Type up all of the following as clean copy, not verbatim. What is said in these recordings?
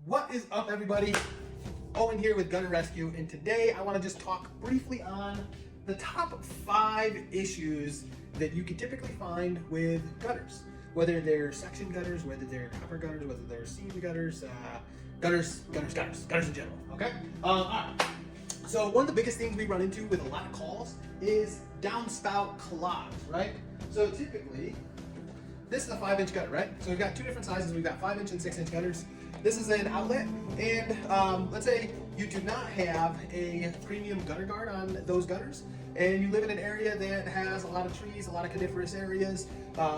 What is up, everybody? Owen here with Gutter Rescue, and today I want to just talk briefly on the top 5 issues that you can typically find with gutters. Whether they're section gutters, whether they're copper gutters, whether they're seam gutters, gutters in general, okay? Alright. So one of the biggest things we run into with a lot of calls is downspout clogs, right? So typically, this is a 5-inch gutter, right? So we've got 2 different sizes. We've got 5-inch and 6-inch gutters. This is an outlet, and let's say you do not have a premium gutter guard on those gutters, and you live in an area that has a lot of trees, a lot of coniferous areas,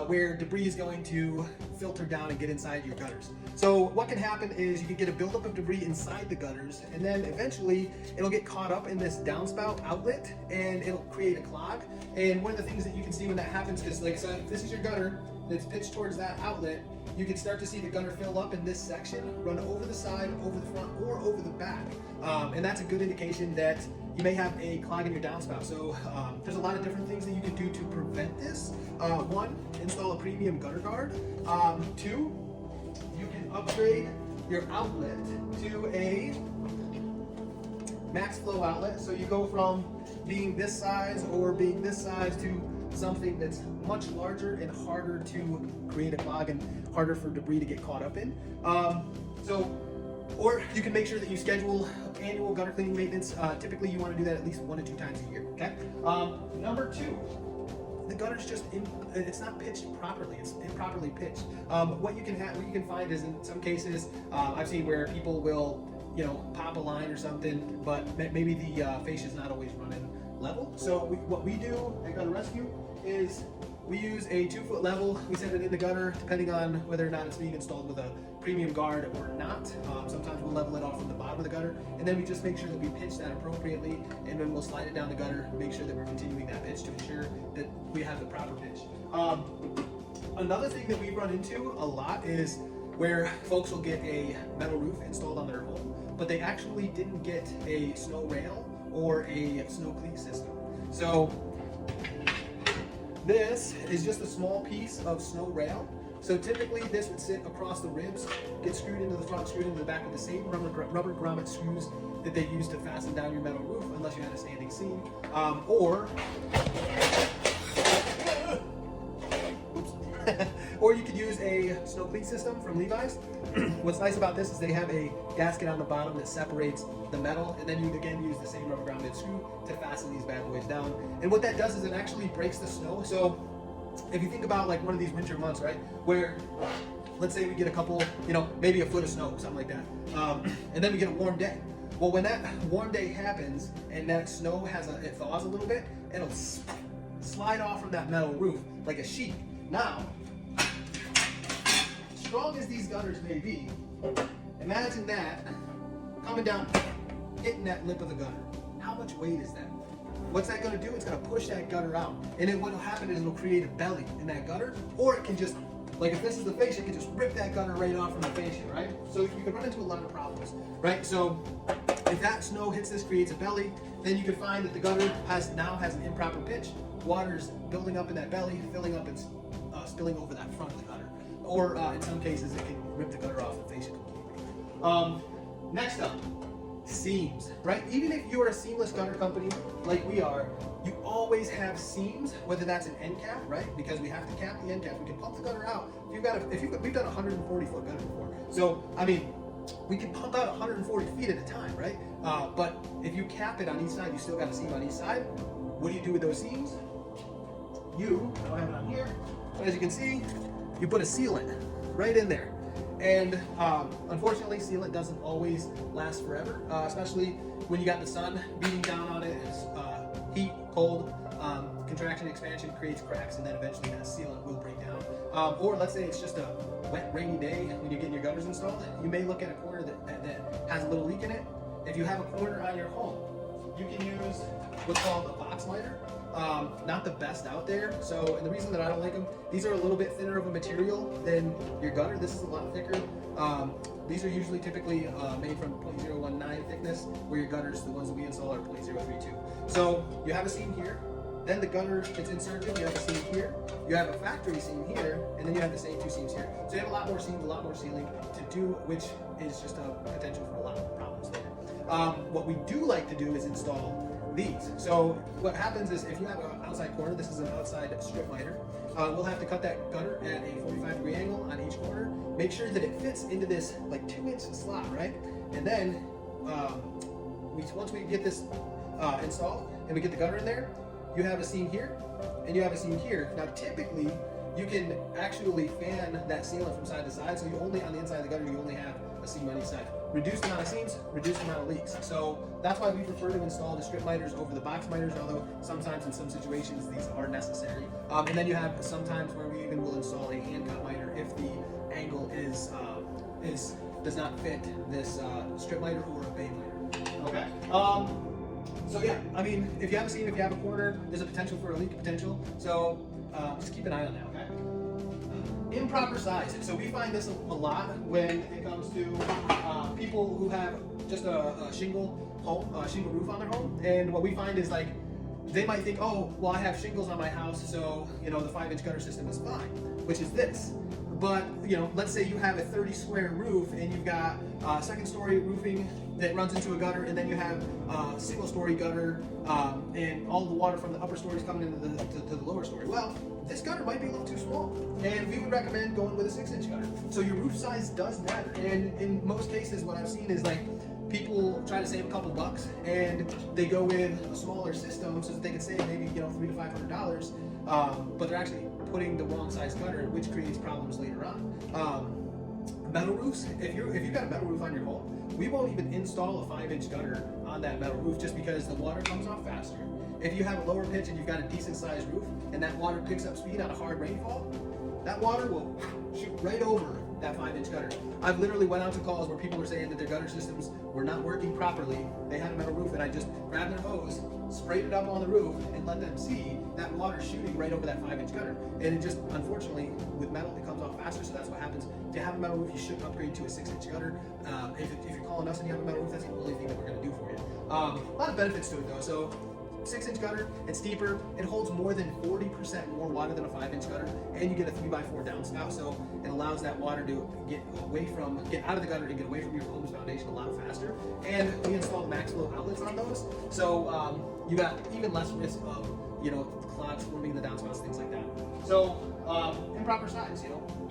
where debris is going to filter down and get inside your gutters. So what can happen is you can get a buildup of debris inside the gutters, and then eventually it'll get caught up in this downspout outlet, and it'll create a clog. And one of the things that you can see when that happens is, like, so if this is your gutter that's pitched towards that outlet, you can start to see the gutter fill up in this section, run over the side, over the front, or over the back. And that's a good indication that you may have a clog in your downspout. So there's a lot of different things that you can do to prevent this. 1, install a premium gutter guard. 2, you can upgrade your outlet to a max flow outlet. So you go from being this size or being this size to something that's much larger and harder to create a clog and harder for debris to get caught up in. Or you can make sure that you schedule annual gutter cleaning maintenance. Typically you want to do that at least 1 to 2 times a year, okay? Number 2, the gutter's just it's not pitched properly. It's improperly pitched. What you can find is, in some cases, I've seen where people will, pop a line or something, but maybe the fascia is not always running level. So what we do at Gutter Rescue is we use a 2-foot level. We set it in the gutter depending on whether or not it's being installed with a premium guard or not. Sometimes we'll level it off from the bottom of the gutter, and then we just make sure that we pitch that appropriately, and then we'll slide it down the gutter, make sure that we're continuing that pitch to ensure that we have the proper pitch. Another thing that we run into a lot is where folks will get a metal roof installed on their home, but they actually didn't get a snow rail or a snow cleat system. So this is just a small piece of snow rail. So typically this would sit across the ribs, get screwed into the front, screwed into the back with the same rubber grommet screws that they use to fasten down your metal roof, unless you had a standing seam. Or you could use a snow cleat system from Levi's. What's nice about this is they have a gasket on the bottom that separates the metal, and then you again use the same rubber grounded screw to fasten these bad boys down. And what that does is it actually breaks the snow. So if you think about like one of these winter months, right, where let's say we get a couple, maybe a foot of snow, something like that, and then we get a warm day. Well, when that warm day happens and that snow it thaws a little bit, it'll slide off from that metal roof like a sheet. Now, strong as these gutters may be, imagine that coming down, hitting that lip of the gutter. How much weight is that? What's that going to do? It's going to push that gutter out. And then what will happen is it'll create a belly in that gutter, or it can just, like if this is the fascia, it can just rip that gutter right off from the fascia, right? So you can run into a lot of problems, right? So if that snow hits this, creates a belly, then you can find that the gutter now has an improper pitch. Water's building up in that belly, filling up and spilling over that front of the gutter. Or in some cases, it can rip the gutter off the fascia completely. Next up, seams, right? Even if you are a seamless gutter company like we are, you always have seams, whether that's an end cap, right? Because we have to cap the end cap. We can pump the gutter out. We've done a 140-foot gutter before. So, I mean, we can pump out 140 feet at a time, right? But if you cap it on each side, you still got a seam on each side. What do you do with those seams? I don't have it on here, but as you can see, you put a sealant right in there. And unfortunately, sealant doesn't always last forever, especially when you got the sun beating down on it. It's heat, cold, contraction, expansion creates cracks, and then eventually that sealant will break down. Or let's say it's just a wet, rainy day when you're getting your gutters installed. You may look at a corner that has a little leak in it. If you have a corner on your home, you can use what's called a box liner. Not the best out there. So, and the reason that I don't like them, these are a little bit thinner of a material than your gutter. This is a lot thicker. These are usually typically made from 0.019 thickness, where your gutters, the ones that we install, are 0.032. So you have a seam here, then the gutter gets inserted, you have a seam here, you have a factory seam here, and then you have the same two seams here. So you have a lot more seams, a lot more ceiling to do, which is just a potential for a lot of problems later. What we do like to do is install these. So what happens is if you have an outside corner, this is an outside strip miter, we'll have to cut that gutter at a 45-degree angle on each corner. Make sure that it fits into this like 2-inch slot, right? And then once we get this installed and we get the gutter in there, you have a seam here and you have a seam here. Now typically you can actually fan that sealant from side to side, so you only, on the inside of the gutter, you only have a seam on each side. Reduce the amount of seams, reduce the amount of leaks. So that's why we prefer to install the strip miters over the box miters, although sometimes in some situations these are necessary. And then you have sometimes where we even will install a hand cut miter if the angle does not fit this strip miter or a bay miter. Okay. So yeah, I mean, if you have a seam, if you have a corner, there's a potential for a leak potential. So just keep an eye on that, okay? Improper size. So we find this a lot when it comes to people who have just a shingle home, shingle roof on their home. And what we find is like, they might think, oh, well, I have shingles on my house, so you know the 5-inch gutter system is fine, which is this. But you know, let's say you have a 30-square roof and you've got second-story roofing that runs into a gutter, and then you have single-story gutter, and all the water from the upper stories coming into the lower story. Well, this gutter might be a little too small, and we would recommend going with a 6-inch gutter. So your roof size does matter, and in most cases, what I've seen is like people try to save a couple bucks and they go with a smaller system so that they can save maybe $300 to $500, but they're actually putting the wrong size gutter, which creates problems later on. Metal roofs, if you've got a metal roof on your home, we won't even install a 5-inch gutter on that metal roof just because the water comes off faster. If you have a lower pitch and you've got a decent sized roof and that water picks up speed on a hard rainfall, that water will shoot right over that 5-inch gutter. I've literally went out to calls where people were saying that their gutter systems were not working properly. They had a metal roof and I just grabbed their hose, sprayed it up on the roof, and let them see that water shooting right over that 5-inch gutter. And it just, unfortunately, with metal, it comes off faster, so that's what happens. If you have a metal roof, you should upgrade to a 6-inch gutter. If you're calling us and you have a metal roof, that's the only thing that we're going to do for you. A lot of benefits to it though. So 6-inch gutter, it's deeper, it holds more than 40% more water than a 5-inch gutter, and you get a 3x4 downspout, so it allows that water to get out of the gutter and get away from your home's foundation a lot faster. And we installed max flow outlets on those, so you got even less risk of clogs forming in the downspouts, things like that. So improper size,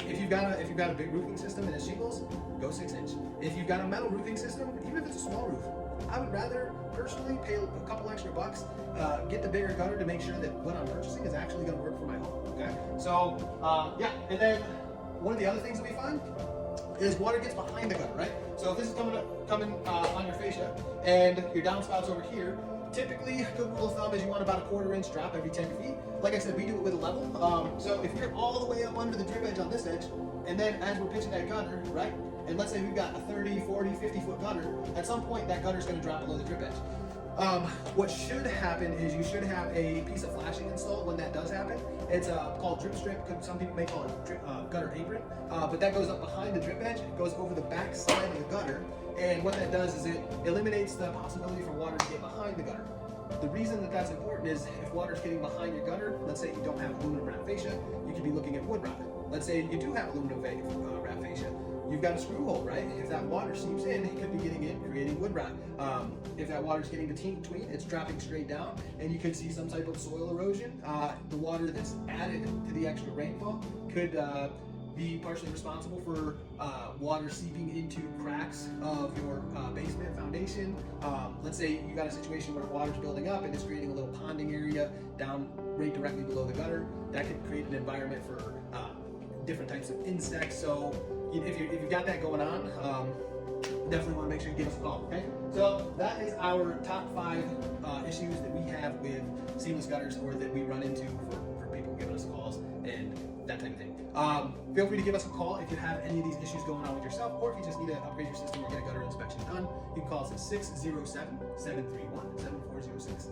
if you've got a big roofing system and it's shingles, go 6-inch. If you've got a metal roofing system, even if it's a small roof, I would rather personally pay a couple extra bucks, get the bigger gutter to make sure that what I'm purchasing is actually going to work for my home. Okay, so yeah, and then one of the other things that we find is water gets behind the gutter, right? So if this is coming on your fascia and your downspouts over here, typically a good rule of thumb is you want about a 1/4 inch drop every 10 feet. Like I said, we do it with a level. So if you're all the way up under the drip edge on this edge, and then as we're pitching that gutter, right? And let's say we've got a 30, 40, 50 foot gutter, at some point that gutter is going to drop below the drip edge. What should happen is you should have a piece of flashing installed when that does happen. It's called drip strip. Some people may call it gutter apron, but that goes up behind the drip edge. It goes over the back side of the gutter, and what that does is it eliminates the possibility for water to get behind the gutter. The reason that that's important is if water is getting behind your gutter, let's say you don't have aluminum wrap fascia, you could be looking at wood rot. Let's say you do have aluminum wrap fascia. You've got a screw hole, right? If that water seeps in, it could be getting in, creating wood rot. If that water is getting between, it's dropping straight down, and you could see some type of soil erosion. The water that's added to the extra rainfall could be partially responsible for water seeping into cracks of your basement foundation. Let's say you got a situation where water's building up and it's creating a little ponding area down right directly below the gutter. That could create an environment for different types of insects. So if you've got that going on, definitely want to make sure you give us a call, okay? So that is our top 5 issues that we have with seamless gutters, or that we run into for people giving us calls and that type of thing. Feel free to give us a call if you have any of these issues going on with yourself, or if you just need to upgrade your system or get a gutter inspection done. You can call us at 607-731-7406.